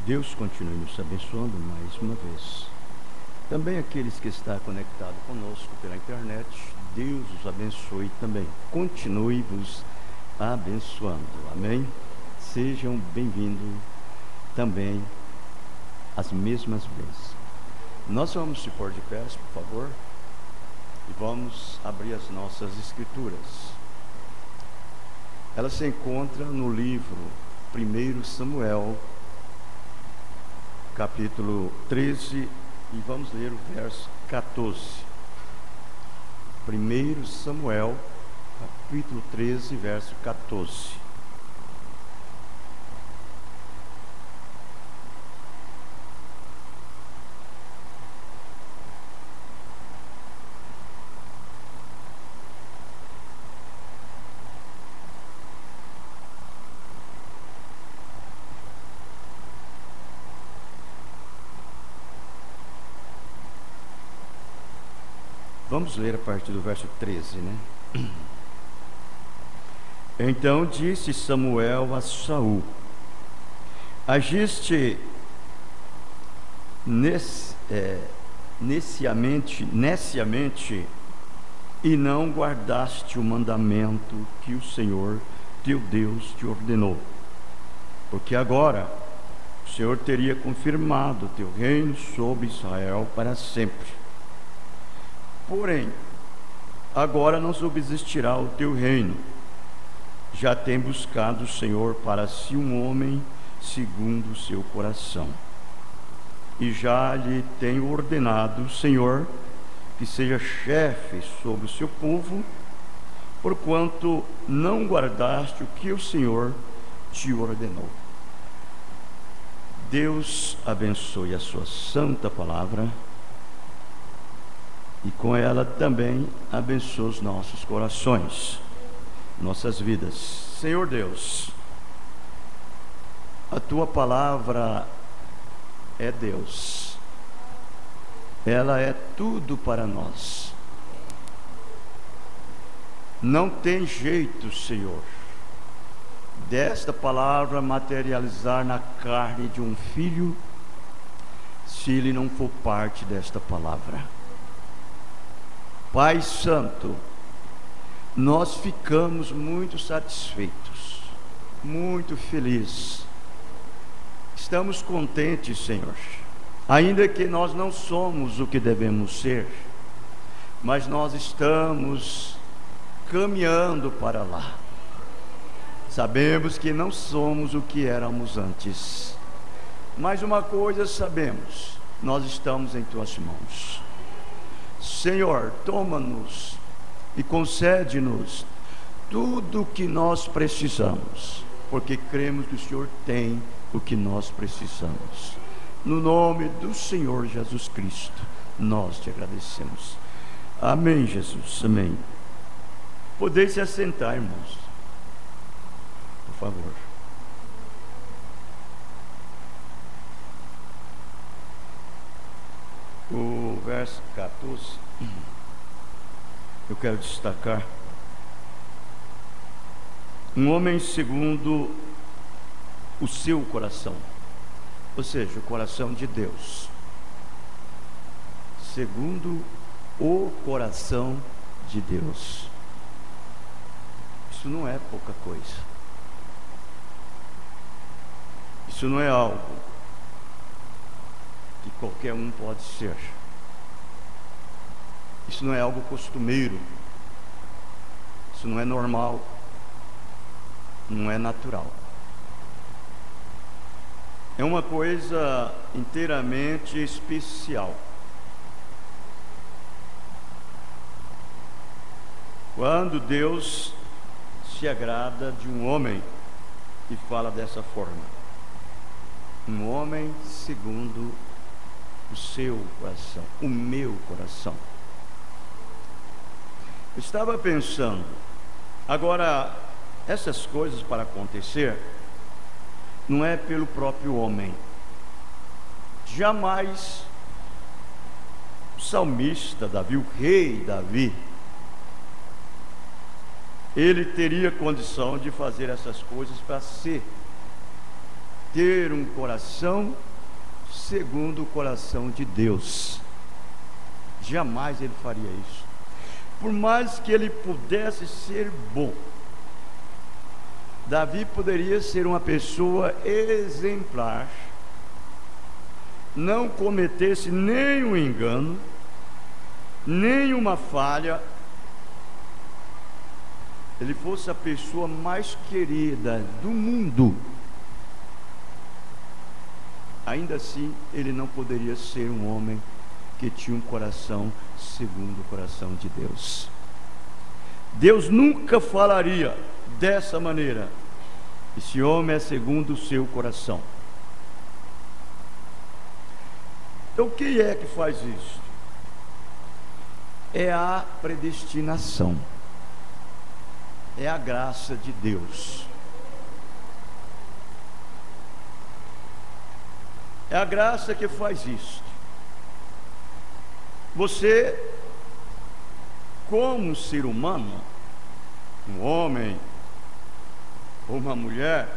Deus continue nos abençoando mais uma vez. Também aqueles que estão conectados conosco pela internet, Deus os abençoe também. Continue vos abençoando. Amém? Sejam bem-vindos também as mesmas vezes. Nós vamos se pôr de pé, por favor, e vamos abrir as nossas escrituras. Ela se encontra no livro 1 Samuel, capítulo 13, e vamos ler o verso 14. 1 Samuel, capítulo 13, verso 14. Vamos ler a partir do verso 13, né? Então disse Samuel a Saul: agiste neciamente, e não guardaste o mandamento que o Senhor teu Deus te ordenou, porque agora o Senhor teria confirmado teu reino sobre Israel para sempre. Porém, agora não subsistirá o teu reino. Já tem buscado o Senhor para si um homem segundo o seu coração, e já lhe tem ordenado o Senhor que seja chefe sobre o seu povo, porquanto não guardaste o que o Senhor te ordenou. Deus abençoe a sua santa palavra, e com ela também abençoa os nossos corações, nossas vidas. Senhor Deus, a tua palavra é Deus, ela é tudo para nós. Não tem jeito, Senhor, desta palavra materializar na carne de um filho, se ele não for parte desta palavra. Pai Santo, nós ficamos muito satisfeitos, muito felizes, estamos contentes, Senhor, ainda que nós não somos o que devemos ser, mas nós estamos caminhando para lá. Sabemos que não somos o que éramos antes, mas uma coisa sabemos: nós estamos em tuas mãos. Senhor, toma-nos e concede-nos tudo o que nós precisamos, porque cremos que o Senhor tem o que nós precisamos. No nome do Senhor Jesus Cristo, nós te agradecemos. Amém, Jesus, amém. Podeis se assentar, irmãos, por favor. O verso 14, eu quero destacar: um homem segundo o seu coração, ou seja, o coração de Deus, segundo o coração de Deus. Isso não é pouca coisa, isso não é algo que qualquer um pode ser. Isso não é algo costumeiro, isso não é normal, não é natural. É uma coisa inteiramente especial. Quando Deus se agrada de um homem e fala dessa forma: um homem segundo o seu coração, o meu coração. Eu estava pensando, agora, essas coisas para acontecer, não é pelo próprio homem. Jamais o salmista Davi, o rei Davi, ele teria condição de fazer essas coisas para si. ter um coração segundo o coração de Deus. Jamais ele faria isso. Por mais que ele pudesse ser bom, Davi poderia ser uma pessoa exemplar, não cometesse nenhum engano, nenhuma falha, ele fosse a pessoa mais querida do mundo, ainda assim ele não poderia ser um homem que tinha um coração segundo o coração de Deus. Deus nunca falaria dessa maneira: esse homem é segundo o seu coração. Então o que é que faz isso? É a predestinação, é a graça de Deus, é a graça que faz isso. Você, como ser humano, um homem ou uma mulher,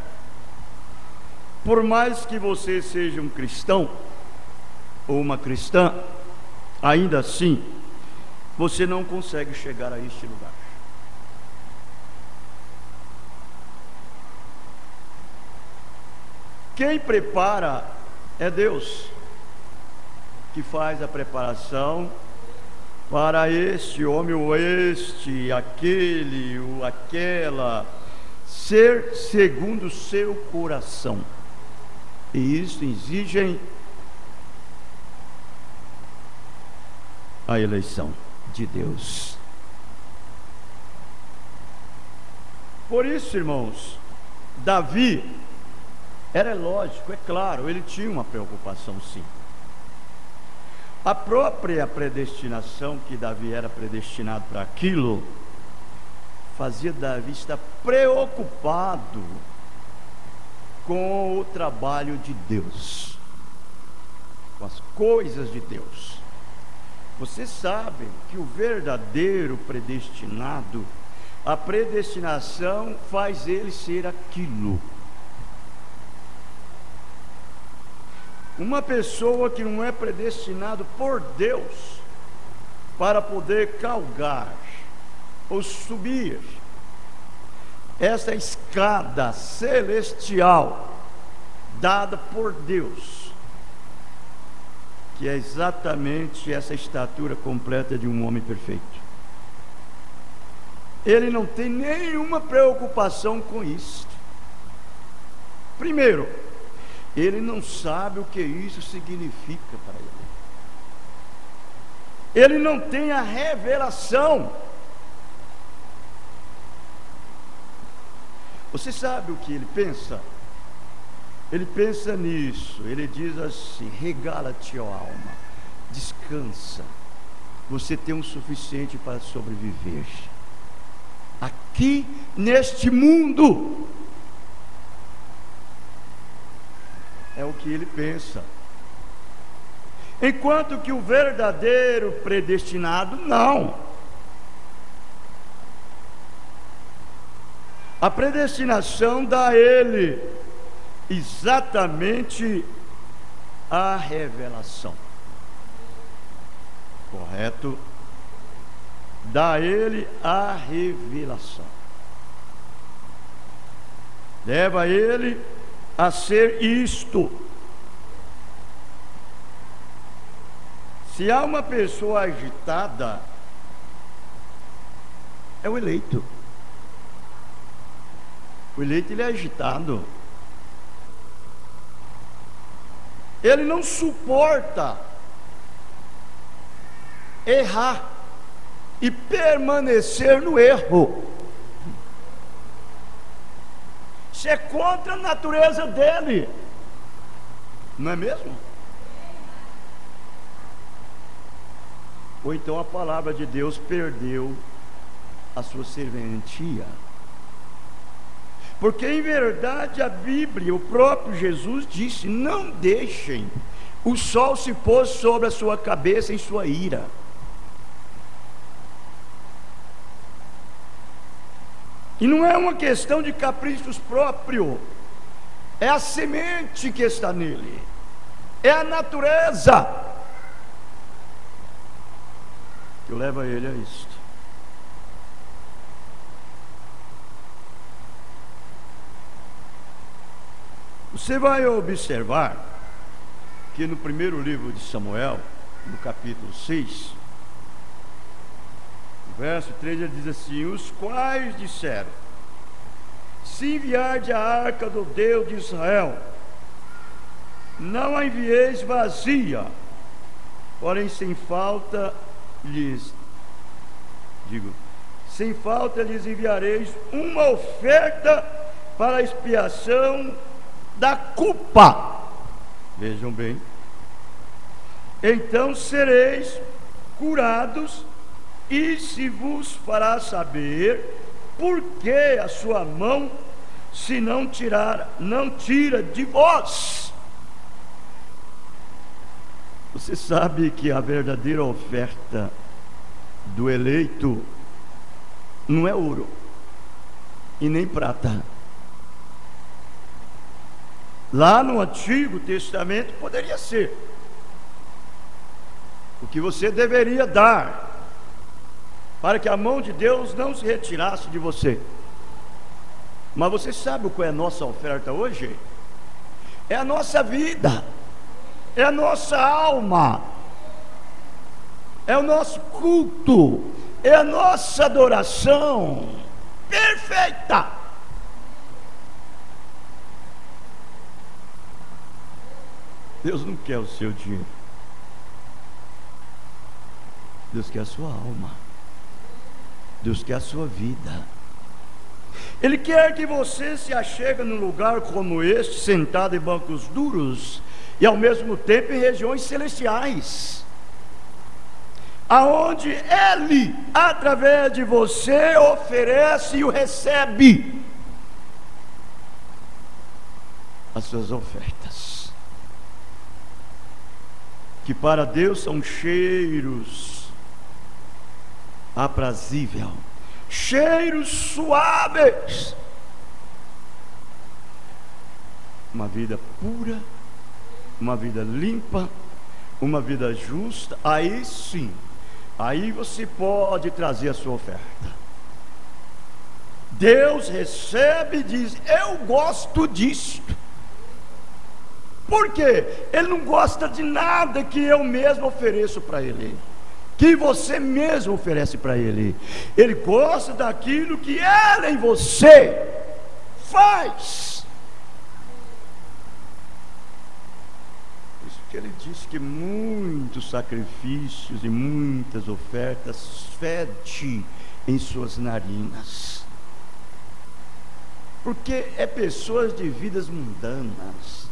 por mais que você seja um cristão ou uma cristã, ainda assim você não consegue chegar a este lugar. Quem prepara é Deus, que faz a preparação para este homem ou este, aquele ou aquela, ser segundo o seu coração. E isso exige a eleição de Deus. Por isso, irmãos, Davi, era lógico, é claro, ele tinha uma preocupação, sim. A própria predestinação, que Davi era predestinado para aquilo, fazia Davi estar preocupado com o trabalho de Deus, com as coisas de Deus. Você sabe que o verdadeiro predestinado, a predestinação faz ele ser aquilo. Uma pessoa que não é predestinado por Deus para poder galgar ou subir essa escada celestial dada por Deus, que é exatamente essa estatura completa de um homem perfeito, ele não tem nenhuma preocupação com isso. Primeiro, ele não sabe o que isso significa para ele. Ele não tem a revelação. Você sabe o que ele pensa? Ele pensa nisso. Ele diz assim: regala-te, ó alma, descansa. Você tem o suficiente para sobreviver aqui neste mundo. É o que ele pensa. Enquanto que o verdadeiro predestinado, não. A predestinação dá a ele exatamente a revelação. Correto? Dá a ele a revelação. Leva ele a ser isto. Se há uma pessoa agitada, é o eleito. O eleito, ele é agitado. Ele não suporta errar e permanecer no erro. Isso é contra a natureza dele, não é mesmo? Ou então a palavra de Deus perdeu a sua serventia. Porque em verdade a Bíblia, o próprio Jesus disse: não deixem o sol se pôr sobre a sua cabeça em sua ira. E não é uma questão de caprichos próprios, é a semente que está nele, é a natureza que leva ele a isto. Você vai observar que no primeiro livro de Samuel, no capítulo 6, no verso 3, ele diz assim: os quais disseram: se enviarde a arca do Deus de Israel, não a envieis vazia, porém sem falta lhes enviareis uma oferta para a expiação da culpa. Vejam bem. Então sereis curados, e se vos fará saber por que a sua mão se não tira de vós. Você sabe que a verdadeira oferta do eleito não é ouro e nem prata. Lá no Antigo Testamento poderia ser o que você deveria dar para que a mão de Deus não se retirasse de você. Mas você sabe qual é a nossa oferta hoje? É a nossa vida, é a nossa alma, é o nosso culto, é a nossa adoração perfeita. Deus não quer o seu dinheiro, Deus quer a sua alma, Deus quer a sua vida. Ele quer que você se achegue num lugar como este, sentado em bancos duros, e ao mesmo tempo em regiões celestiais, aonde Ele, através de você, oferece e o recebe as suas ofertas, que para Deus são cheiros aprazíveis, cheiros suaves, uma vida pura, uma vida limpa, uma vida justa. Aí sim, aí você pode trazer a sua oferta. Deus recebe e diz: eu gosto disto. Por quê? Ele não gosta de nada que eu mesmo ofereço para Ele, que você mesmo oferece para Ele. Ele gosta daquilo que Ele em você faz. Por isso que Ele diz que muitos sacrifícios e muitas ofertas fede em suas narinas, porque é pessoas de vidas mundanas,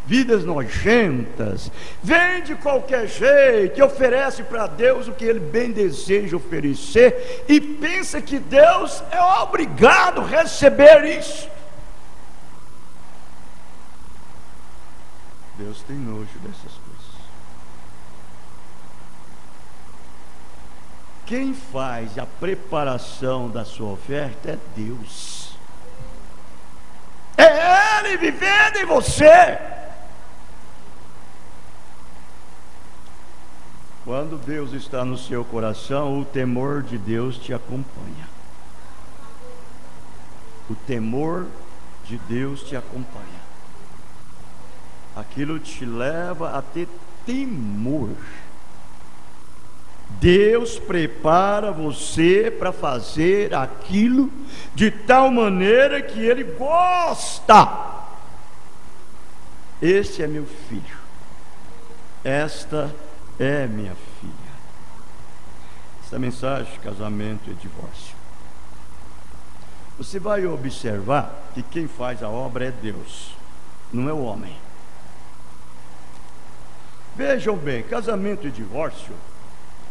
vidas nojentas, vem de qualquer jeito e oferece para Deus o que ele bem deseja oferecer, e pensa que Deus é obrigado a receber isso. Deus tem nojo dessas coisas. Quem faz a preparação da sua oferta é Deus. É Ele vivendo em você. Quando Deus está no seu coração, o temor de Deus te acompanha. O temor de Deus te acompanha. Aquilo te leva a ter temor. Deus prepara você para fazer aquilo de tal maneira que Ele gosta. Este é meu filho, esta é minha filha. Essa mensagem de casamento e divórcio, você vai observar que quem faz a obra é Deus, não é o homem. Vejam bem, casamento e divórcio,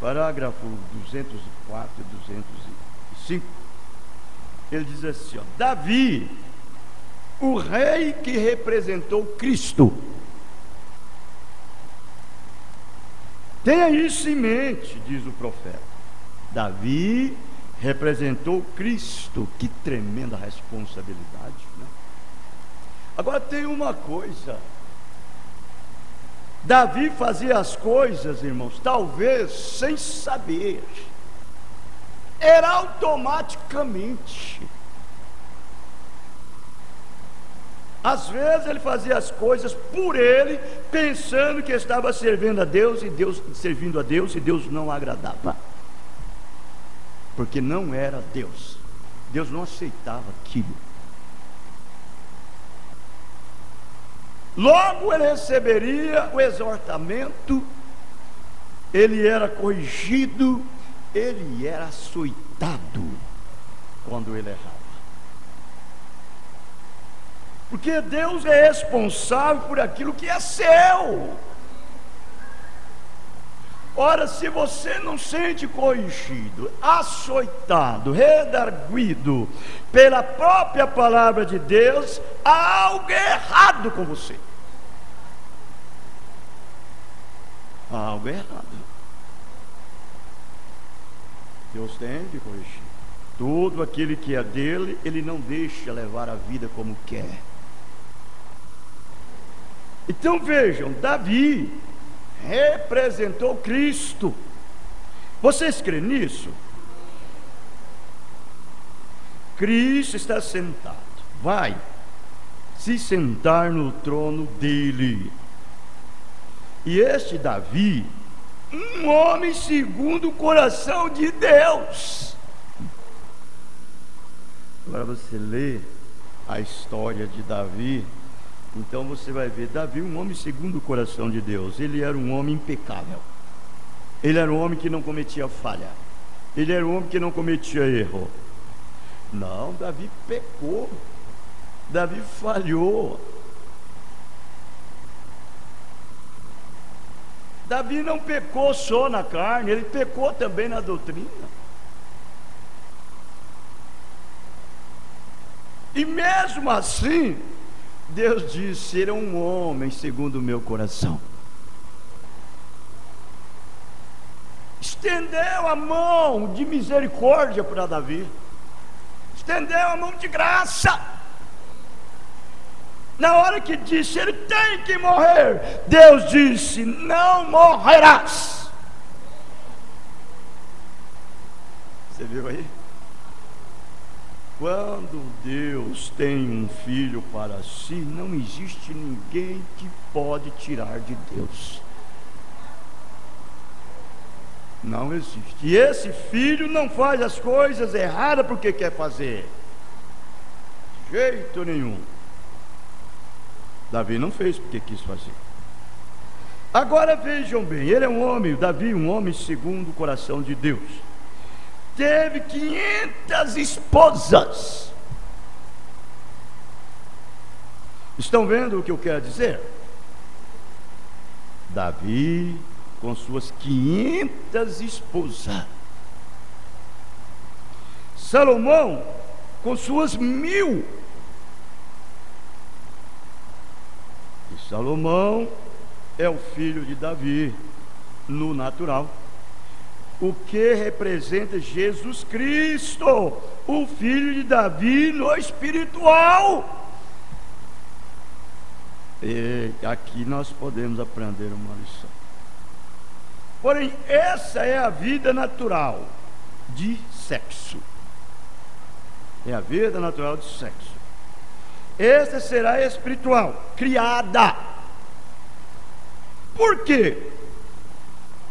parágrafo 204 e 205, ele diz assim, ó: Davi, o rei que representou Cristo. Tenha isso em mente, diz o profeta. Davi representou Cristo. Que tremenda responsabilidade, né? Agora tem uma coisa: Davi fazia as coisas, irmãos, talvez sem saber, era automaticamente. Às vezes ele fazia as coisas por ele, pensando que estava servindo a Deus, e Deus não agradava, porque não era Deus. Deus não aceitava aquilo. Logo ele receberia o exortamento, ele era corrigido, ele era açoitado quando ele errava. Porque Deus é responsável por aquilo que é seu. Ora, se você não sente corrigido, açoitado, redarguido pela própria palavra de Deus, há algo errado com você. Há algo errado. Deus tem que corrigir. Todo aquele que é dele, ele não deixa levar a vida como quer. Então vejam, Davi representou Cristo. Vocês creem nisso? Cristo está sentado, vai se sentar no trono dele. E este Davi, um homem segundo o coração de Deus. Agora você lê a história de Davi, então você vai ver Davi, um homem segundo o coração de Deus. Ele era um homem impecável. Ele era um homem que não cometia falha. Ele era um homem que não cometia erro. Não, Davi pecou. Davi falhou. Davi não pecou só na carne, ele pecou também na doutrina. E mesmo assim, Deus disse: ele é um homem segundo o meu coração. Estendeu a mão de misericórdia para Davi, estendeu a mão de graça. Na hora que disse ele tem que morrer, Deus disse: não morrerás. Você viu aí? Quando Deus tem um filho para si, não existe ninguém que pode tirar de Deus. Não existe. E esse filho não faz as coisas erradas porque quer fazer. De jeito nenhum. Davi não fez porque quis fazer. Agora vejam bem, ele é um homem, Davi, um homem segundo o coração de Deus. Teve 500 esposas. Estão vendo o que eu quero dizer? Davi com suas 500 esposas. Salomão com suas 1000. E Salomão é o filho de Davi no natural, o que representa Jesus Cristo, o filho de Davi no espiritual. E aqui nós podemos aprender uma lição. Porém, essa é a vida natural de sexo. É a vida natural de sexo. Esta será a espiritual, criada. Por quê?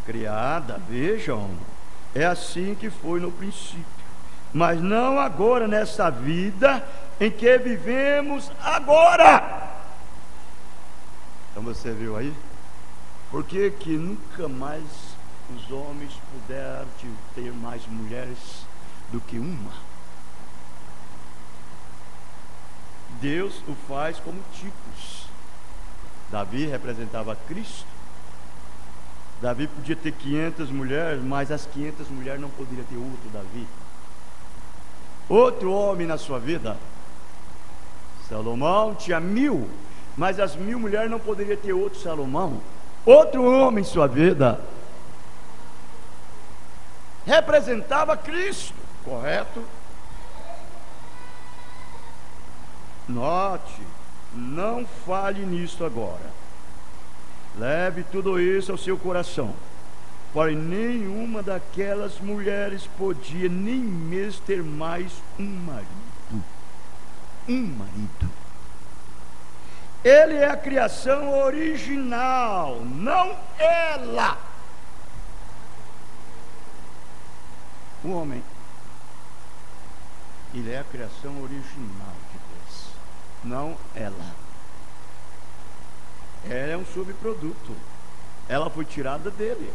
Criada, vejam, é assim que foi no princípio, mas não agora, nessa vida em que vivemos agora. Então você viu aí? Por que que nunca mais os homens puderam ter mais mulheres do que uma? Deus o faz como tipos. Davi representava Cristo. Davi podia ter 500 mulheres, mas as 500 mulheres não poderiam ter outro Davi. Outro homem na sua vida. Salomão tinha 1000, mas as 1000 mulheres não poderiam ter outro Salomão. Outro homem em sua vida. Representava Cristo, correto? Note não falhe nisso agora. Leve tudo isso ao seu coração. Porém, nenhuma daquelas mulheres podia nem mesmo ter mais um marido. Um marido. Ele é a criação original, não ela. O homem, ele é a criação original de Deus, não ela. Ela é um subproduto. Ela foi tirada dele.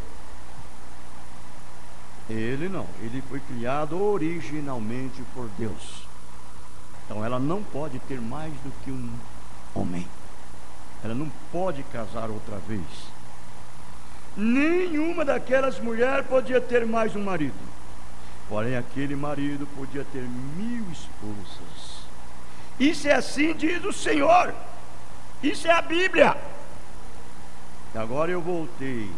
Ele não. Ele foi criado originalmente por Deus. Então ela não pode ter mais do que um homem. Ela não pode casar outra vez. Nenhuma daquelas mulheres podia ter mais um marido. Porém, aquele marido podia ter 1000 esposas. Isso é assim, diz o Senhor. Isso é a Bíblia. Agora eu voltei,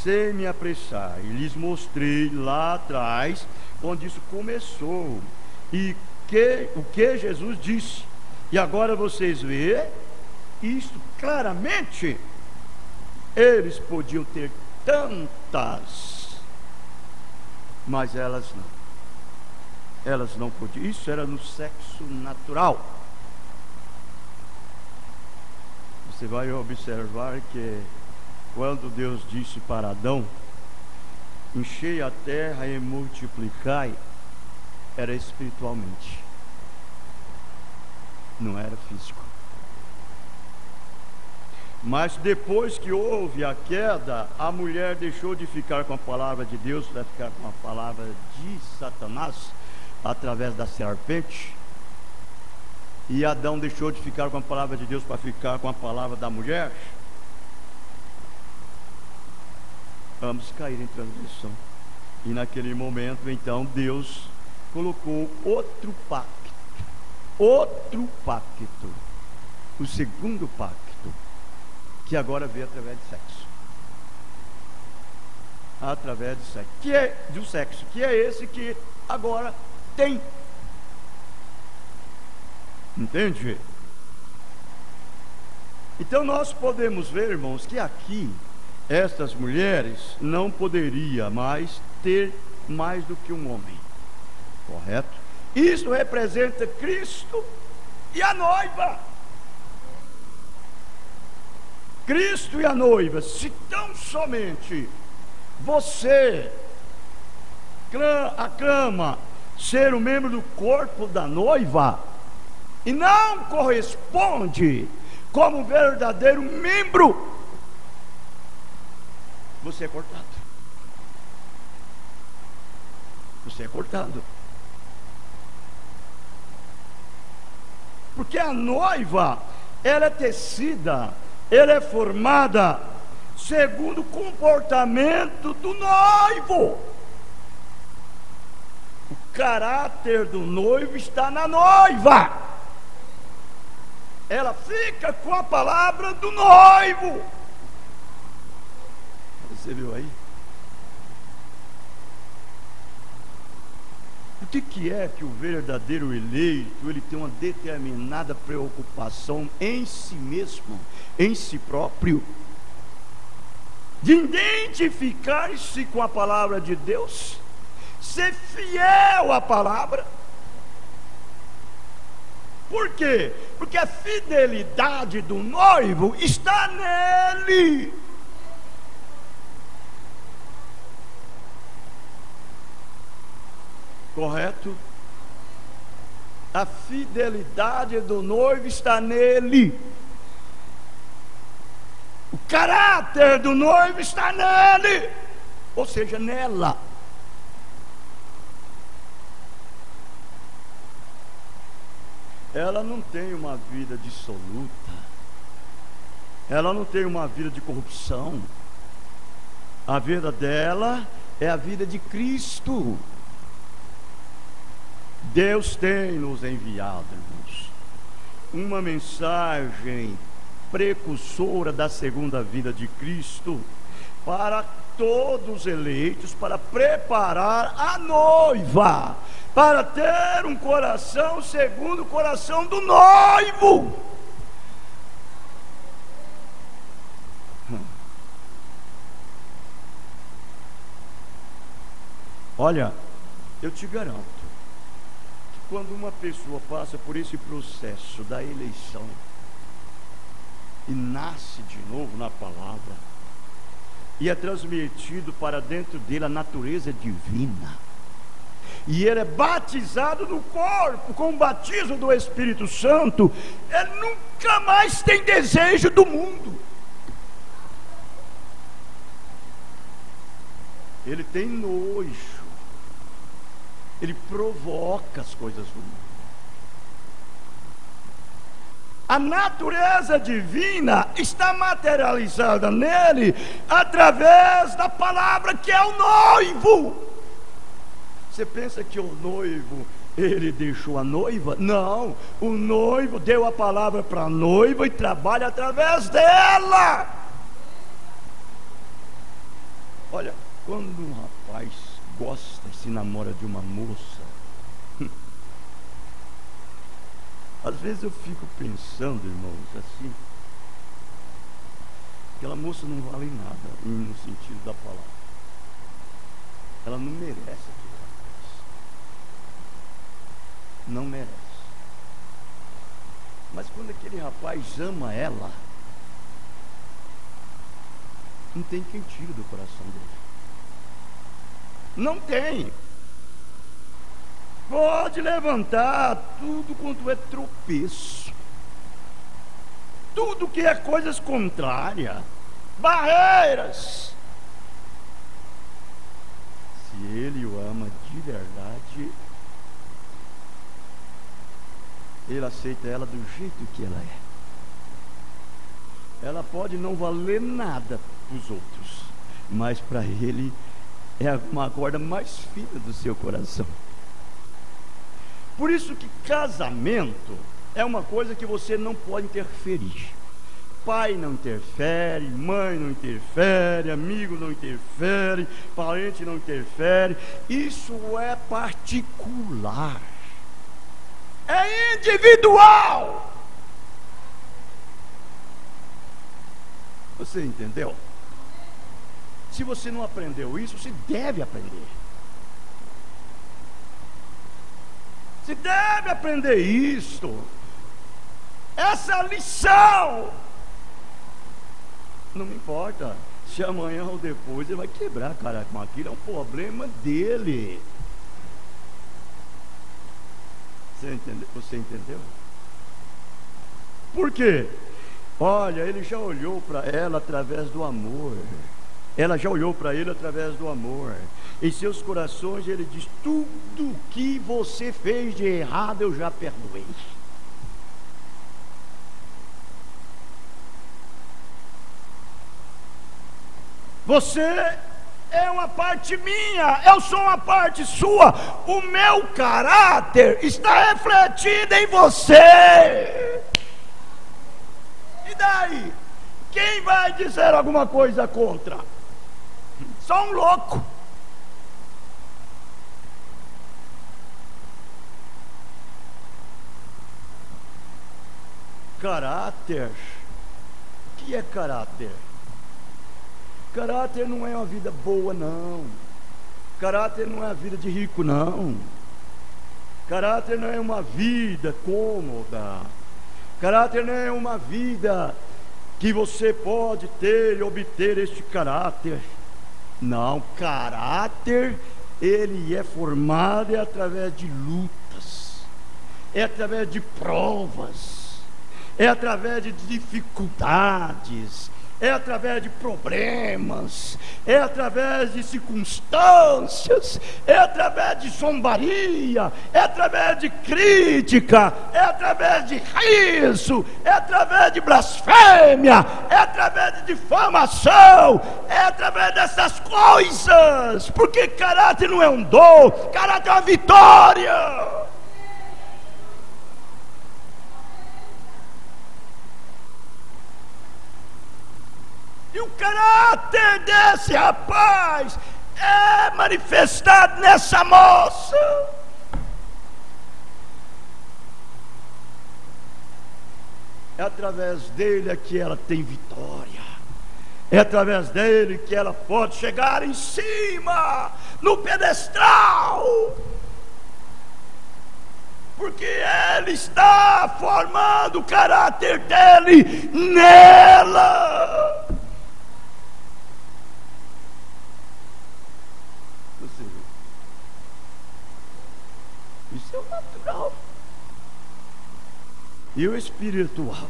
sem me apressar, e lhes mostrei lá atrás, onde isso começou, e o que Jesus disse. E agora vocês veem isto claramente. Eles podiam ter tantas, mas elas não. Elas não podiam. Isso era no sexo natural. Você vai observar que quando Deus disse para Adão: enchei a terra e multiplicai, era espiritualmente, não era físico. Mas depois que houve a queda, a mulher deixou de ficar com a palavra de Deus para ficar com a palavra de Satanás, através da serpente. E Adão deixou de ficar com a palavra de Deus para ficar com a palavra da mulher. Ambos caíram em transgressão. E naquele momento, então, Deus colocou outro pacto. Outro pacto. O segundo pacto, que agora veio através de sexo. Através de sexo. Que é do sexo, que é esse que agora tem. Entende? Então nós podemos ver, irmãos, que aqui estas mulheres não poderiam mais ter mais do que um homem. Correto? Isso representa Cristo e a noiva. Cristo e a noiva. Se tão somente você aclama ser um membro do corpo da noiva e não corresponde como verdadeiro membro, você é cortado. Você é cortado. Porque a noiva, ela é tecida, ela é formada segundo o comportamento do noivo. O caráter do noivo está na noiva. Ela fica com a palavra do noivo. Você viu aí? O que é que o verdadeiro eleito, ele tem uma determinada preocupação em si mesmo, em si próprio, de identificar-se com a palavra de Deus, ser fiel à palavra. Por quê? Porque a fidelidade do noivo está nele. Correto? A fidelidade do noivo está nele. O caráter do noivo está nele, ou seja, nela. Ela não tem uma vida dissoluta. Ela não tem uma vida de corrupção. A vida dela é a vida de Cristo. Deus tem nos enviado, irmãos, uma mensagem precursora da segunda vida de Cristo para todos os eleitos, para preparar a noiva, para ter um coração segundo o coração do noivo. Olha, eu te garanto que quando uma pessoa passa por esse processo da eleição e nasce de novo na palavra, e é transmitido para dentro dele a natureza divina, e ele é batizado no corpo com o batismo do Espírito Santo, ele nunca mais tem desejo do mundo. Ele tem nojo, ele provoca as coisas do mundo. A natureza divina está materializada nele através da palavra, que é o noivo. Você pensa que o noivo, ele deixou a noiva? Não, o noivo deu a palavra para a noiva e trabalha através dela. Olha, quando um rapaz gosta e se namora de uma moça, às vezes eu fico pensando, irmãos, assim, aquela moça não vale nada, no sentido da palavra. Ela não merece aquele rapaz. Não merece. Mas quando aquele rapaz ama ela, não tem quem tire do coração dele. Não tem. Pode levantar tudo quanto é tropeço, tudo que é coisas contrárias, barreiras. Se ele o ama de verdade, ele aceita ela do jeito que ela é. Ela pode não valer nada para os outros, mas para ele é uma corda mais fina do seu coração. Por isso que casamento é uma coisa que você não pode interferir. Pai não interfere, mãe não interfere, amigo não interfere, parente não interfere. Isso é particular, é individual. Você entendeu? Se você não aprendeu isso, você deve aprender. Você deve aprender isto. Essa lição. Não me importa se amanhã ou depois ele vai quebrar, cara. Aquilo é um problema dele. Você entendeu? Por quê? Olha, ele já olhou para ela através do amor. Ela já olhou para ele através do amor. Em seus corações ele diz: tudo que você fez de errado eu já perdoei. Você é uma parte minha, eu sou uma parte sua. O meu caráter está refletido em você. E daí? Quem vai dizer alguma coisa contra? Só um louco. Caráter. O que é caráter? Caráter não é uma vida boa, não. Caráter não é a vida de rico, não. Caráter não é uma vida cômoda. Caráter não é uma vida que você pode ter e obter este caráter. Não, caráter, ele é formado através de lutas, é através de provas, é através de dificuldades, é através de problemas, é através de circunstâncias, é através de zombaria, é através de crítica, é através de riso, é através de blasfêmia, é através de difamação, é através dessas coisas, porque caráter não é um dom, caráter é uma vitória. E o caráter desse rapaz é manifestado nessa moça. É através dele que ela tem vitória. É através dele que ela pode chegar em cima no pedestal, porque Ele está formando o caráter dele nela. Você vê? Isso é o natural. E o espiritual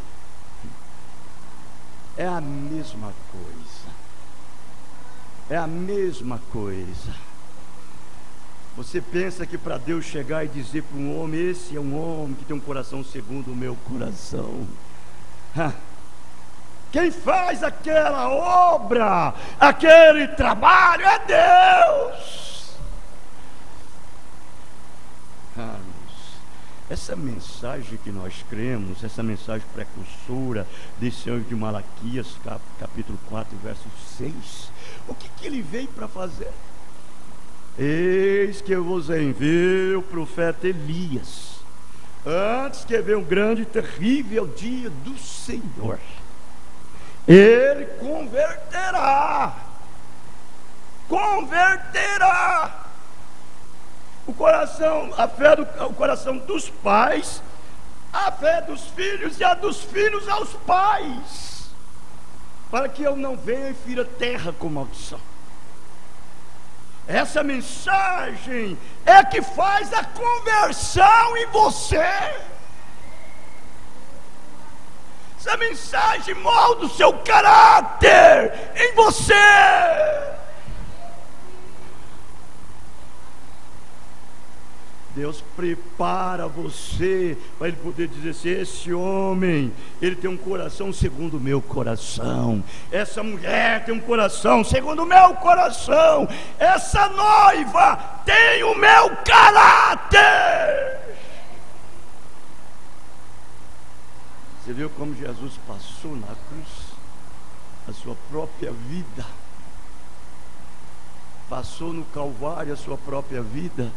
é a mesma coisa. É a mesma coisa. Você pensa que para Deus chegar e dizer para um homem: esse é um homem que tem um coração segundo o meu coração. Quem faz aquela obra, aquele trabalho é Deus. Essa mensagem que nós cremos, essa mensagem precursora desse anjo de Malaquias, capítulo 4, verso 6, o que ele veio para fazer? Eis que eu vos envio o profeta Elias, antes que venha um grande e terrível dia do Senhor. Ele converterá o coração, o coração dos pais, a fé dos filhos e a dos filhos aos pais, para que eu não venha e fira terra com maldição. Essa mensagem é que faz a conversão em você. Essa mensagem molda o seu caráter em você. Deus prepara você para Ele poder dizer assim: esse homem, ele tem um coração segundo o meu coração. Essa mulher tem um coração segundo o meu coração. Essa noiva tem o meu caráter. Você viu como Jesus passou na cruz a sua própria vida? Passou no Calvário a sua própria vida.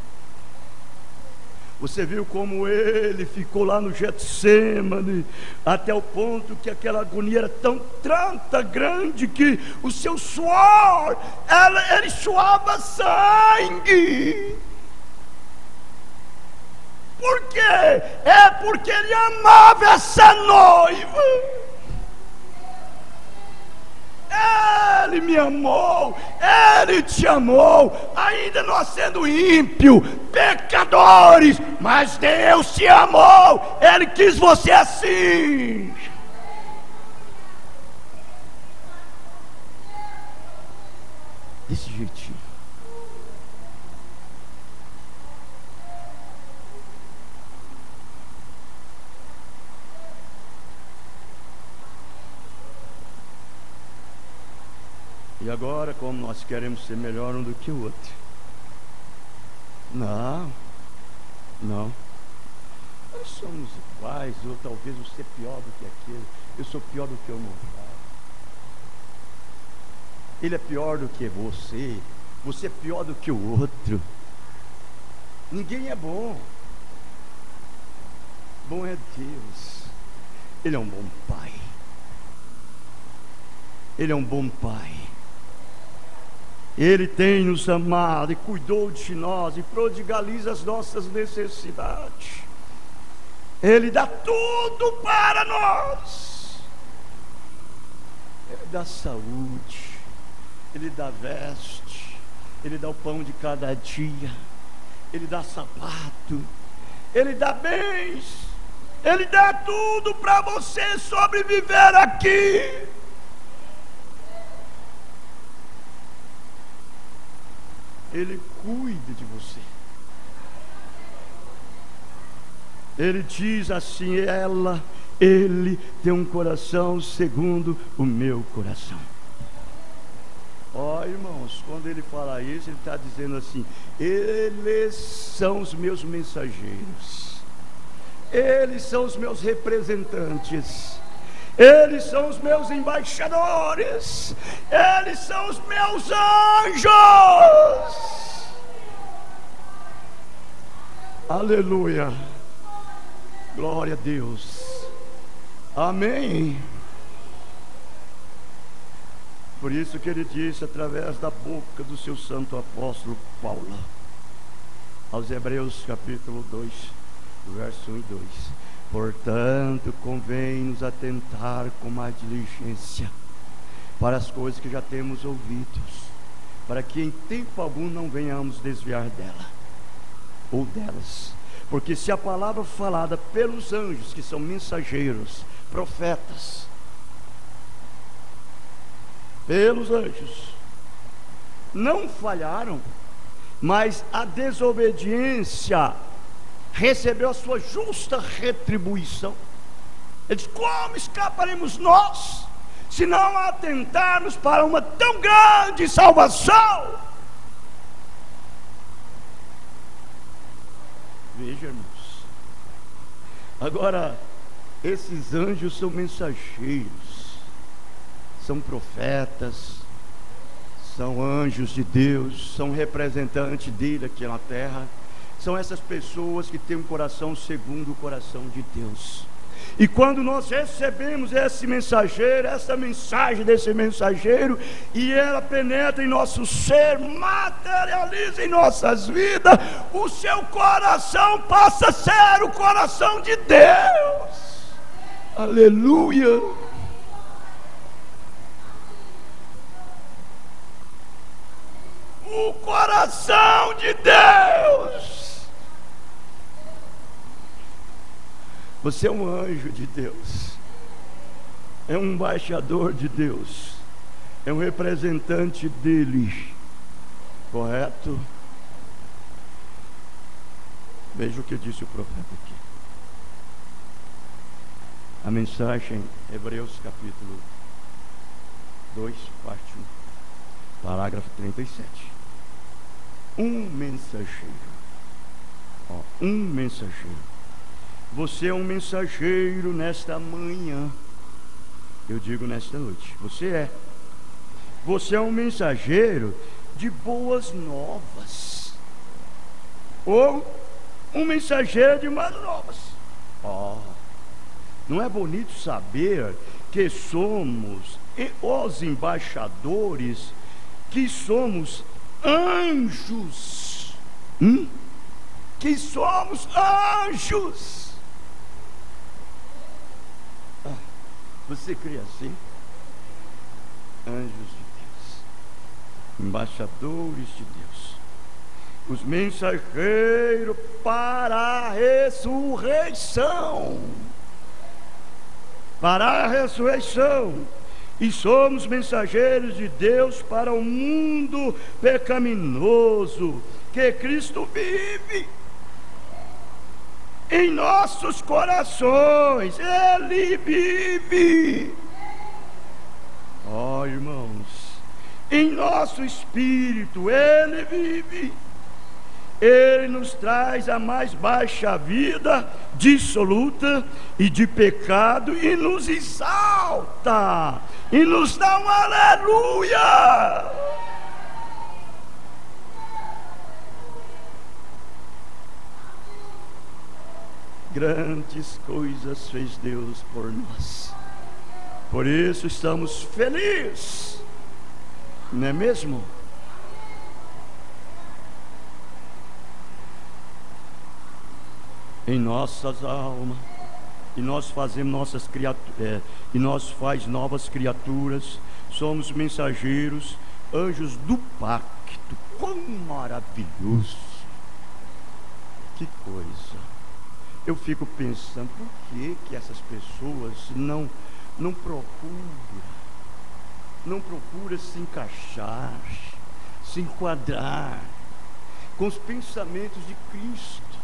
Você viu como ele ficou lá no Getsêmani, até o ponto que aquela agonia era tanta grande, que o seu suor, ele suava sangue. Por quê? É porque ele amava essa noiva. Ele me amou, Ele te amou, ainda nós sendo ímpio, pecadores, mas Deus te amou, Ele quis você assim. Desse jeitinho. E agora, como nós queremos ser melhor um do que o outro? Não. Nós somos iguais, ou talvez você é pior do que aquele. Eu sou pior do que o meu pai. Ele é pior do que você. Você é pior do que o outro. Ninguém é bom. Bom é Deus. Ele é um bom pai. Ele é um bom pai. Ele tem nos amado e cuidou de nós e prodigaliza as nossas necessidades. Ele dá tudo para nós. Ele dá saúde, Ele dá veste, Ele dá o pão de cada dia, Ele dá sapato, Ele dá bens, Ele dá tudo para você sobreviver aqui. Ele cuida de você. Ele diz assim: Ele tem um coração segundo o meu coração. Ó, irmãos, quando ele fala isso, ele está dizendo assim: eles são os meus mensageiros, eles são os meus representantes, eles são os meus embaixadores, eles são os meus anjos. Aleluia, glória a Deus, amém. Por isso que ele disse através da boca do seu santo apóstolo Paulo, aos Hebreus capítulo 2, verso 1 e 2: portanto, convém-nos atentar com mais diligência para as coisas que já temos ouvidos, para que em tempo algum não venhamos desviar dela, ou delas. Porque se a palavra falada pelos anjos, que são mensageiros, profetas, pelos anjos, não falharam, mas a desobediência recebeu a sua justa retribuição. Ele diz: como escaparemos nós, se não atentarmos para uma tão grande salvação? Veja, irmãos, agora, esses anjos são mensageiros, são profetas, são anjos de Deus, são representantes dele aqui na terra. São essas pessoas que têm um coração segundo o coração de Deus. E quando nós recebemos esse mensageiro, essa mensagem desse mensageiro, e ela penetra em nosso ser, materializa em nossas vidas, o seu coração passa a ser o coração de Deus. Aleluia! O coração de Deus. Você é um anjo de Deus, é um embaixador de Deus, é um representante dele, correto? Veja o que disse o profeta aqui. A mensagem, Hebreus capítulo 2, parte 1, parágrafo 37. Um mensageiro, um mensageiro. Você é um mensageiro nesta manhã. Eu digo nesta noite. Você é um mensageiro de boas novas, ou um mensageiro de más novas. Não é bonito saber que somos os embaixadores, que somos anjos, que somos anjos. Você crê assim? Anjos de Deus, embaixadores de Deus, os mensageiros para a ressurreição. Para a ressurreição. E somos mensageiros de Deus para o mundo pecaminoso que Cristo vive em nossos corações. Ele vive, irmãos, em nosso espírito. Ele vive. Ele nos traz a mais baixa vida dissoluta e de pecado, e nos exalta e nos dá um aleluia. Grandes coisas fez Deus por nós, por isso estamos felizes, não é mesmo? Em nossas almas, e nós fazemos nossas criaturas, e nós faz novas criaturas, somos mensageiros, anjos do pacto. Quão maravilhoso! Que coisa! Eu fico pensando, por que essas pessoas não procuram se encaixar, se enquadrar com os pensamentos de Cristo?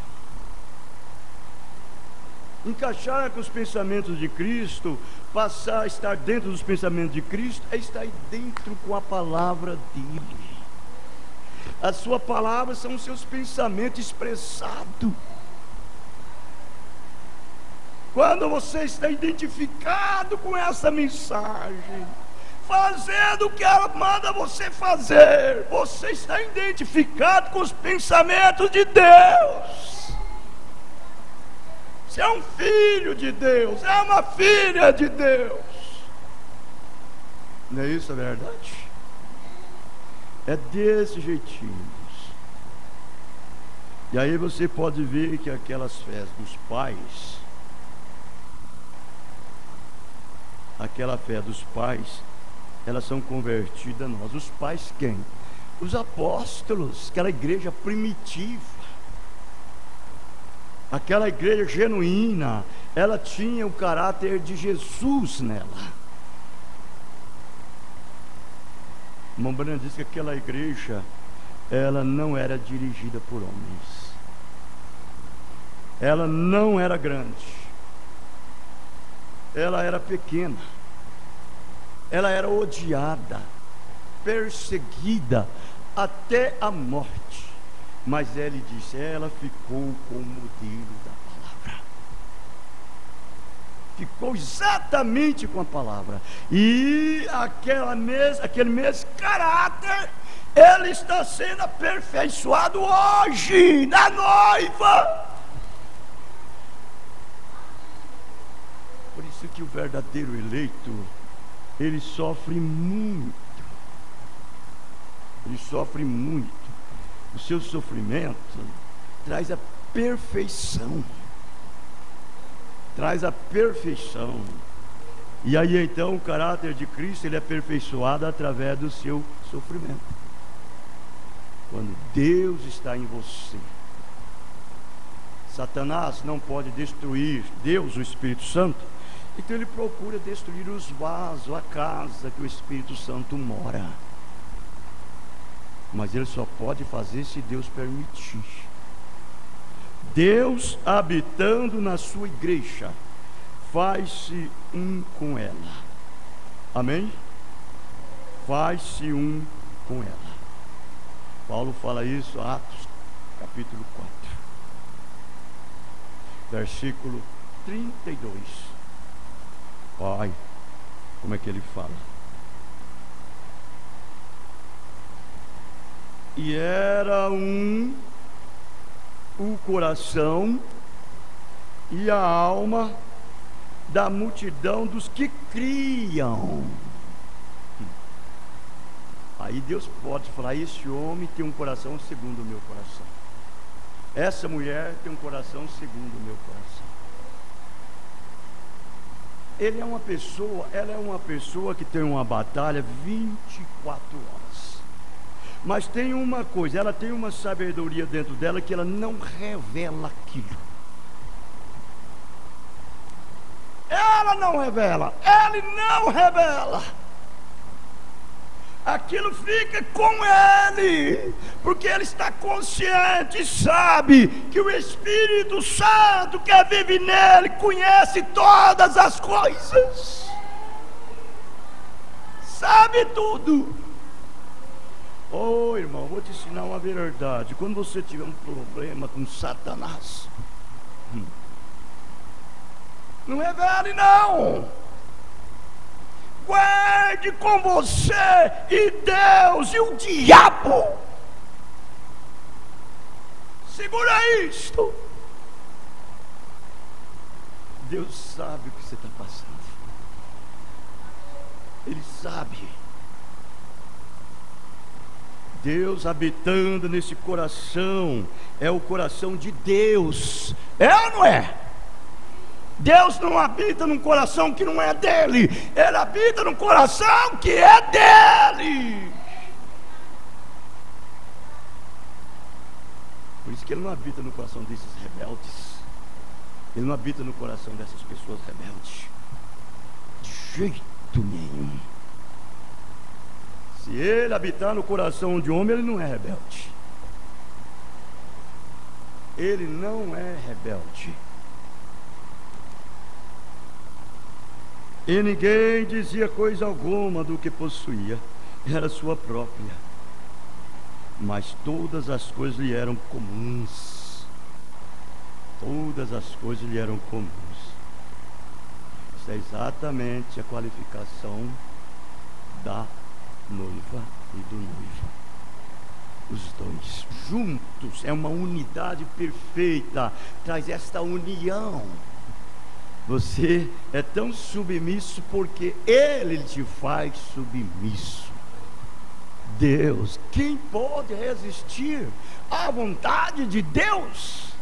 Encaixar com os pensamentos de Cristo, passar a estar dentro dos pensamentos de Cristo, é estar dentro com a palavra dele. A sua palavra são os seus pensamentos expressados. Quando você está identificado com essa mensagem, fazendo o que ela manda você fazer, você está identificado com os pensamentos de Deus. Você é um filho de Deus, é uma filha de Deus. Não é isso a verdade? É desse jeitinho. E aí você pode ver que aquelas festas dos pais, aquela fé dos pais, elas são convertidas a nós. Os pais quem? Os apóstolos, aquela igreja primitiva, aquela igreja genuína, ela tinha o caráter de Jesus nela. O irmão Branham diz que aquela igreja, ela não era dirigida por homens. Ela não era grande. Ela era pequena. Ela era odiada, perseguida até a morte. Mas ele disse, ela ficou com o modelo da palavra. Ficou exatamente com a palavra. E aquele mesmo caráter, ele está sendo aperfeiçoado hoje na noiva. Por isso que o verdadeiro eleito, ele sofre muito. Ele sofre muito. O seu sofrimento traz a perfeição. Traz a perfeição. E aí então o caráter de Cristo, ele é aperfeiçoado através do seu sofrimento. Quando Deus está em você, Satanás não pode destruir Deus, o Espírito Santo. Então ele procura destruir os vasos, a casa que o Espírito Santo mora. Mas ele só pode fazer se Deus permitir. Deus habitando na sua igreja, faz-se um com ela. Amém? Faz-se um com ela. Paulo fala isso, Atos capítulo 4, versículo 32. Pai, como é que ele fala? E era o coração e a alma da multidão dos que criam. Aí Deus pode falar, esse homem tem um coração segundo o meu coração. Essa mulher tem um coração segundo o meu coração. Ela é uma pessoa que tem uma batalha 24 horas. Mas tem uma coisa, ela tem uma sabedoria dentro dela que ela não revela aquilo. Ela não revela, ele não revela. Aquilo fica com ele, porque ele está consciente e sabe que o Espírito Santo que vive nele conhece todas as coisas, sabe tudo. Oh, irmão, vou te ensinar uma verdade. Quando você tiver um problema com Satanás, não revele não. Guarde com você e Deus e o diabo. Segura isto. Deus sabe o que você está passando. Ele sabe. Deus habitando nesse coração, é o coração de Deus. É ou não é? Deus não habita num coração que não é dele. Ele habita num coração que é dele. Por isso que ele não habita no coração desses rebeldes. Ele não habita no coração dessas pessoas rebeldes. De jeito nenhum. Se ele habitar no coração de homem, ele não é rebelde. Ele não é rebelde. E ninguém dizia coisa alguma do que possuía, era sua própria. Mas todas as coisas lhe eram comuns. Todas as coisas lhe eram comuns. Isso é exatamente a qualificação da noiva e do noivo. Os dois juntos, é uma unidade perfeita. Traz esta união. Você é tão submisso porque Ele te faz submisso. Deus, quem pode resistir à vontade de Deus?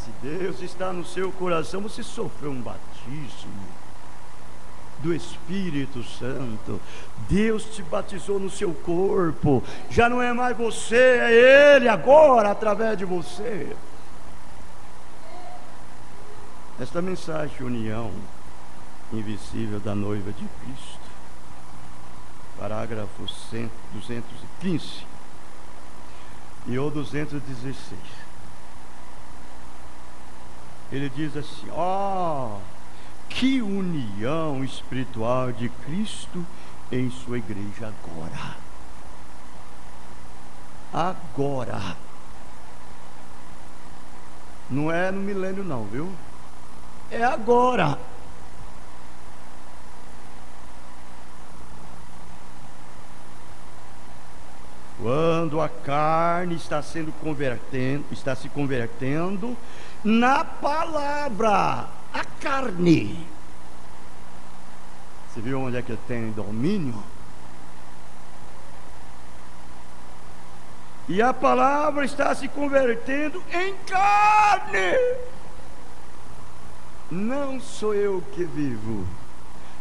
Se Deus está no seu coração, você sofreu um batismo do Espírito Santo. Deus te batizou no seu corpo. Já não é mais você, é Ele agora através de você. Esta mensagem, união invisível da noiva de Cristo, parágrafo 215 e o 216. Ele diz assim: que união espiritual de Cristo em sua igreja agora. Agora. Não é no milênio não, viu? É agora. Quando a carne está se convertendo na palavra, a carne. Você viu onde é que tem domínio? E a palavra está se convertendo em carne. Não sou eu que vivo,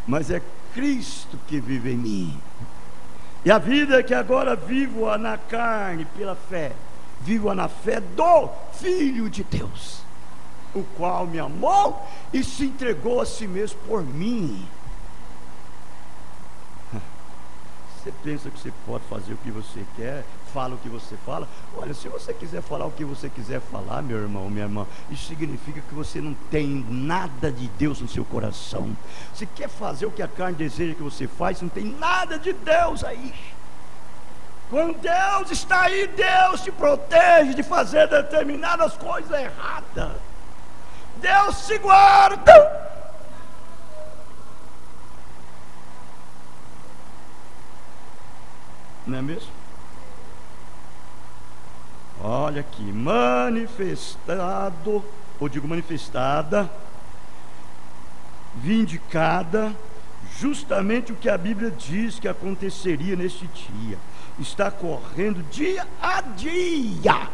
mas é Cristo que vive em mim. E a vida que agora vivo na carne, pela fé, vivo na fé do Filho de Deus, o qual me amou e se entregou a si mesmo por mim. Você pensa que você pode fazer o que você quer, fala o que você fala? Olha, se você quiser falar o que você quiser falar, meu irmão, minha irmã, isso significa que você não tem nada de Deus no seu coração. Você quer fazer o que a carne deseja que você faz, não tem nada de Deus aí. Quando Deus está aí, Deus te protege de fazer determinadas coisas erradas. Deus te guarda. Não é mesmo? Olha aqui, manifestado, ou digo manifestada, vindicada, justamente o que a Bíblia diz que aconteceria neste dia. Está correndo dia a dia.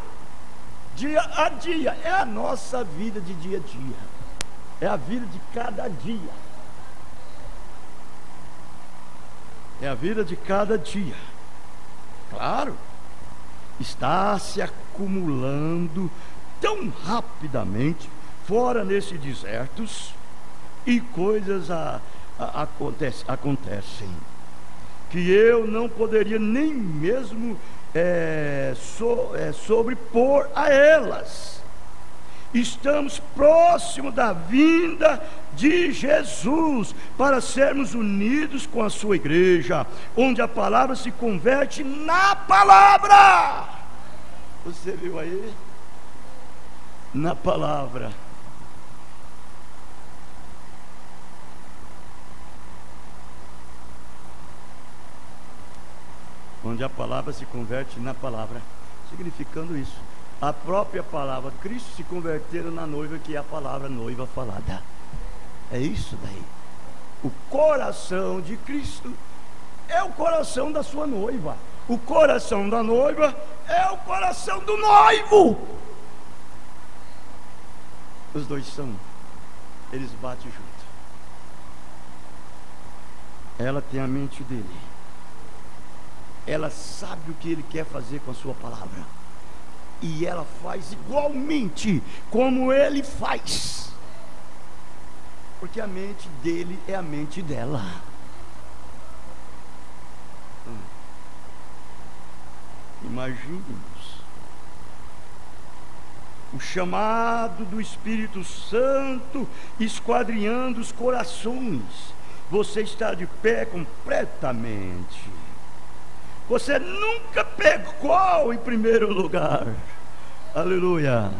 Dia a dia. É a nossa vida de dia a dia. É a vida de cada dia. É a vida de cada dia. Claro, está se acumulando tão rapidamente fora nesses desertos, e coisas acontecem que eu não poderia nem mesmo sobrepor a elas. Estamos próximos da vinda de Jesus, para sermos unidos com a sua igreja, onde a palavra se converte na palavra. Você viu aí? Na palavra. Onde a palavra se converte na palavra, significando isso, a própria palavra, Cristo se converteram na noiva, que é a palavra noiva falada. É isso daí. O coração de Cristo é o coração da sua noiva. O coração da noiva é o coração do noivo. Os dois eles batem junto. Ela tem a mente dele. Ela sabe o que ele quer fazer com a sua palavra, e ela faz igualmente como ele faz, porque a mente dele é a mente dela. Imagine-nos o chamado do Espírito Santo esquadrinhando os corações. Você está de pé completamente. Você nunca pecou em primeiro lugar. Aleluia.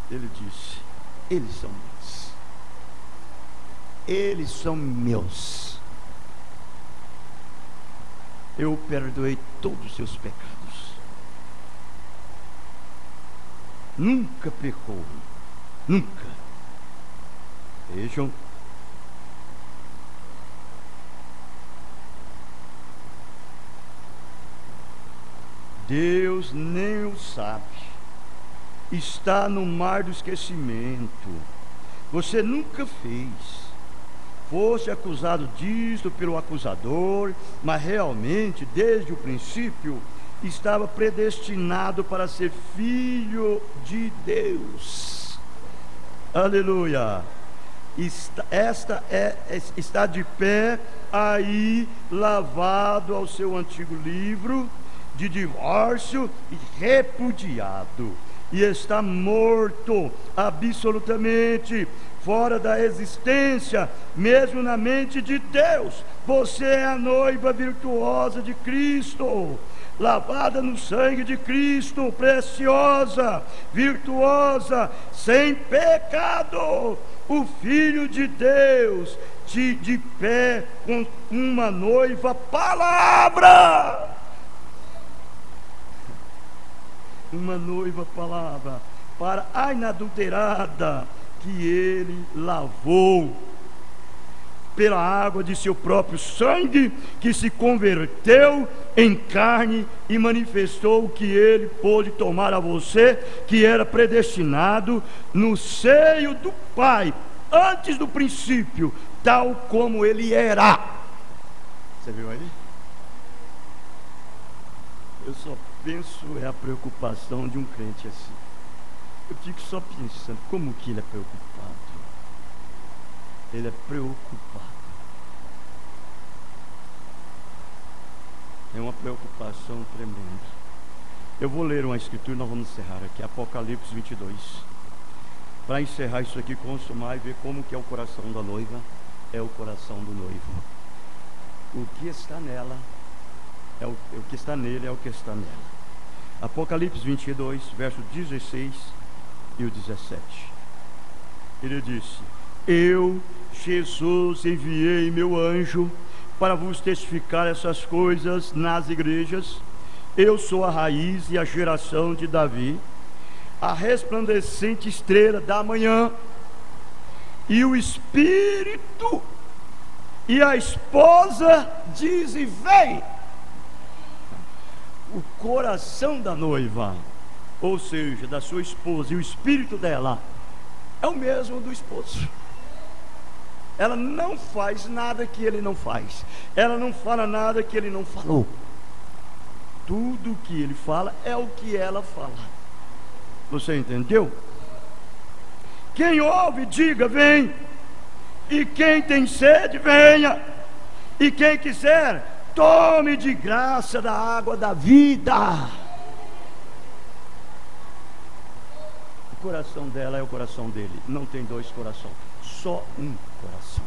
Ele disse: eles são meus. Eles são meus. Eu perdoei todos os seus pecados. Nunca pecou. Nunca. Vejam. Deus nem o sabe. Está no mar do esquecimento. Você nunca fez. Fosse acusado disso pelo acusador, mas realmente, desde o princípio, estava predestinado para ser filho de Deus. Aleluia. Está de pé aí, lavado ao seu antigo livro de divórcio e repudiado, e está morto absolutamente fora da existência, mesmo na mente de Deus. Você é a noiva virtuosa de Cristo, lavada no sangue de Cristo, preciosa, virtuosa, sem pecado, o Filho de Deus, de pé com uma noiva palavra. Uma noiva palavra para a inadulterada, que ele lavou pela água de seu próprio sangue, que se converteu em carne e manifestou que ele pôde tomar a você, que era predestinado no seio do Pai, antes do princípio, tal como ele era. Você viu aí? Eu só penso a preocupação de um crente assim. Eu fico só pensando, como que ele é preocupado? Ele é preocupado. É uma preocupação tremenda. Eu vou ler uma escritura e nós vamos encerrar aqui, Apocalipse 22. Para encerrar isso aqui, consumar e ver como que é o coração da noiva, é o coração do noivo. O que está nela, o que está nele é o que está nela. Apocalipse 22, verso 16 e o 17. Ele disse: eu, Jesus, enviei meu anjo para vos testificar essas coisas nas igrejas. Eu sou a raiz e a geração de Davi, a resplandecente estrela da manhã. E o Espírito e a esposa dizem: vem. O coração da noiva, ou seja, da sua esposa, e o espírito dela é o mesmo do esposo. Ela não faz nada que ele não faz, ela não fala nada que ele não falou. Tudo que ele fala é o que ela fala. Você entendeu? Quem ouve, diga: vem. E quem tem sede, venha. E quem quiser, tome de graça da água da vida. O coração dela é o coração dele. Não tem dois corações, só um coração.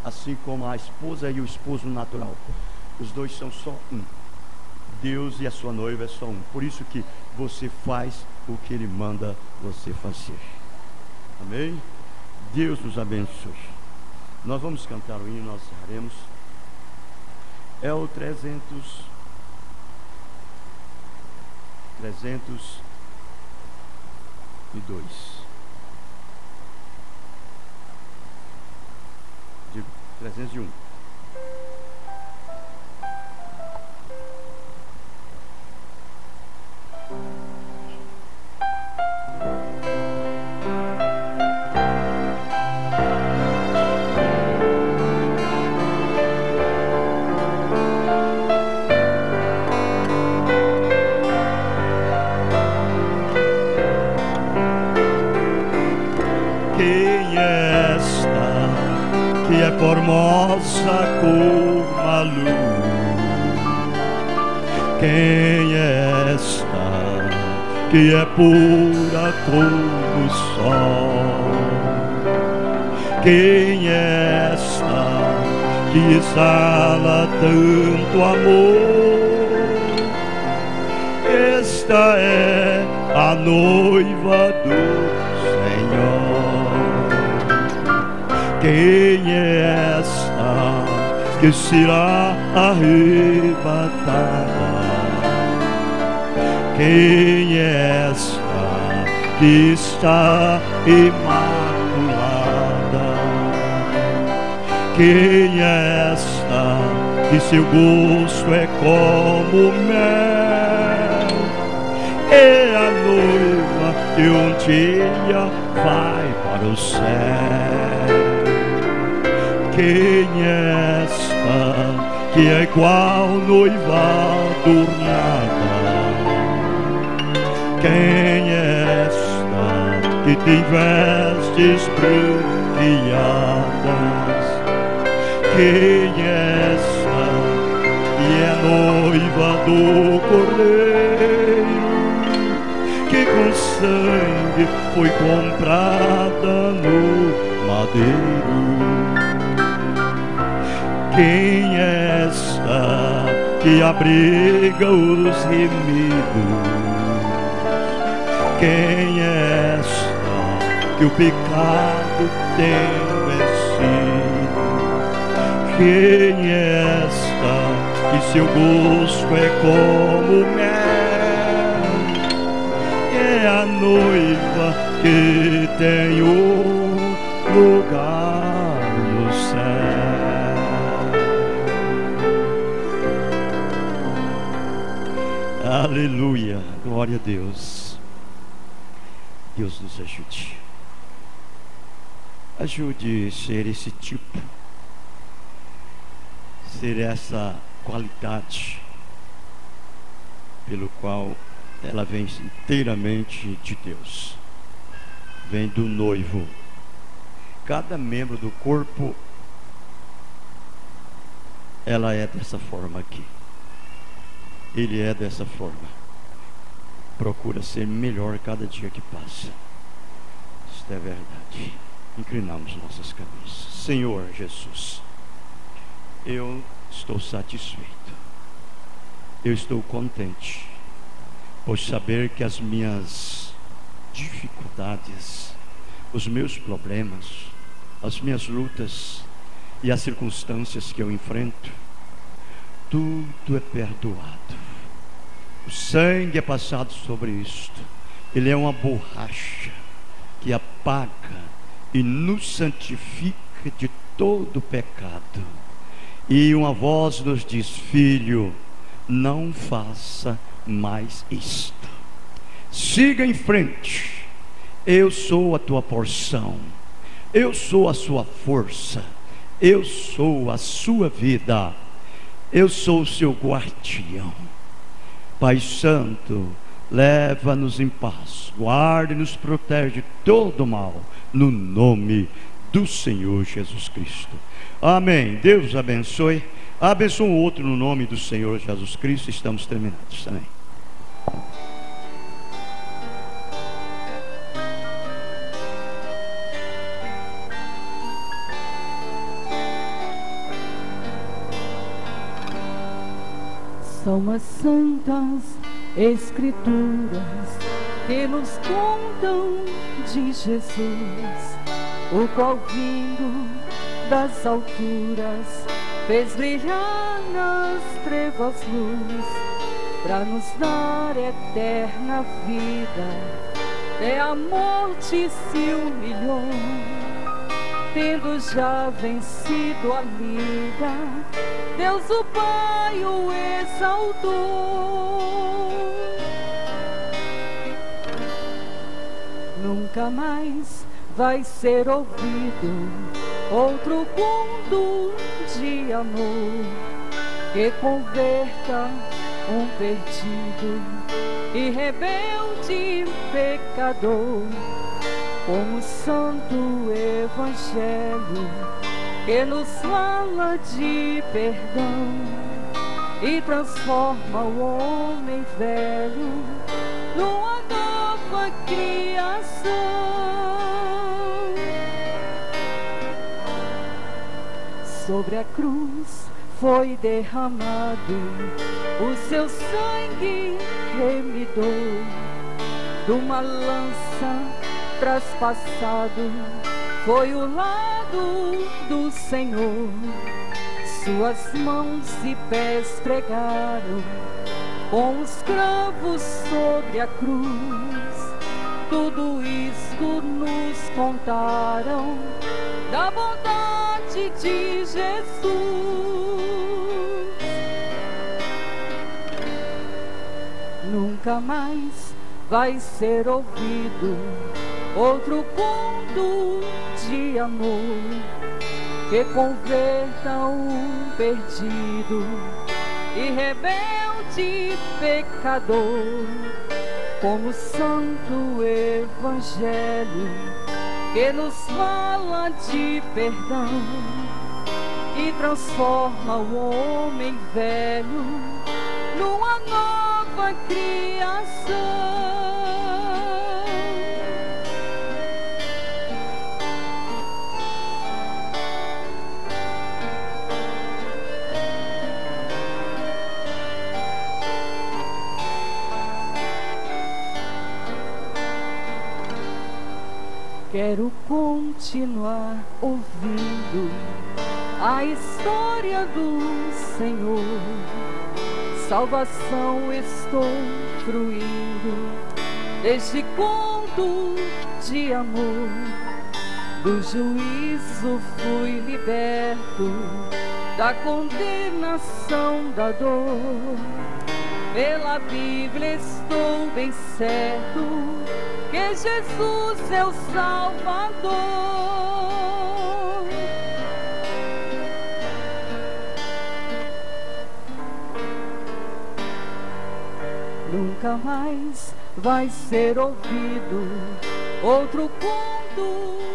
Assim como a esposa e o esposo natural, os dois são só um. Deus e a sua noiva é só um. Por isso que você faz o que ele manda você fazer. Amém? Deus nos abençoe. Nós vamos cantar o hino, nós encerraremos. É o 302. Digo, 301. Formosa como a luz. Quem é esta que é pura como o sol? Quem é esta que exala tanto amor? Esta é a noiva do Senhor. Quem é esta que será arrebatada? Quem é esta que está imaculada. Quem é esta que seu gosto é como mel? É a noiva que um dia vai para o céu. Quem é esta que é igual noiva adornada? Quem é esta que tem vestes branqueadas? Quem é esta que é noiva do Cordeiro, que com sangue foi comprada no madeiro? Quem é esta que abriga os remidos? Quem é esta que o pecado tem vencido? Quem é esta que seu gosto é como mel? É a noiva que tem o lugar no céu. Aleluia, glória a Deus. Deus nos ajude. Ajude a ser esse tipo, ser essa qualidade pelo qual ela vem inteiramente de Deus, vem do noivo. Cada membro do corpo, ela é dessa forma aqui, ele é dessa forma. Procura ser melhor cada dia que passa. Isso é verdade. Inclinamos nossas cabeças. Senhor Jesus, eu estou satisfeito, eu estou contente por saber que as minhas dificuldades, os meus problemas, as minhas lutas e as circunstâncias que eu enfrento, tudo é perdoado. O sangue é passado sobre isto. Ele é uma borracha que apaga e nos santifica de todo pecado. E uma voz nos diz: filho, não faça mais isto. Siga em frente. Eu sou a tua porção. Eu sou a sua força. Eu sou a sua vida. Eu sou o seu guardião. Pai Santo, leva-nos em paz, guarda e nos protege de todo mal, no nome do Senhor Jesus Cristo. Amém. Deus abençoe. Abençoe um outro no nome do Senhor Jesus Cristo. Estamos terminados. Amém. São as santas escrituras que nos contam de Jesus, o qual vindo das alturas fez brilhar nas trevas luz, para nos dar eterna vida. Até a morte se humilhou, tendo já vencido a vida, Deus o Pai o exaltou. Nunca mais vai ser ouvido outro conto de amor que converta um perdido e rebelde pecador, como o santo evangelho que nos fala de perdão e transforma o homem velho numa nova criação. Sobre a cruz foi derramado o seu sangue remidor, de uma lança traspassado foi o lado do Senhor. Suas mãos e pés pregaram com os cravos sobre a cruz, tudo isto nos contaram da bondade de Jesus. Nunca mais vai ser ouvido outro conto de amor que converta um perdido e rebelde pecador, como o santo evangelho que nos fala de perdão e transforma o homem velho numa nova criação. Quero continuar ouvindo a história do Senhor. Salvação estou fruindo deste conto de amor. Do juízo fui liberto, da condenação da dor. Pela Bíblia estou bem certo que Jesus é o Salvador. Nunca mais vai ser ouvido outro conto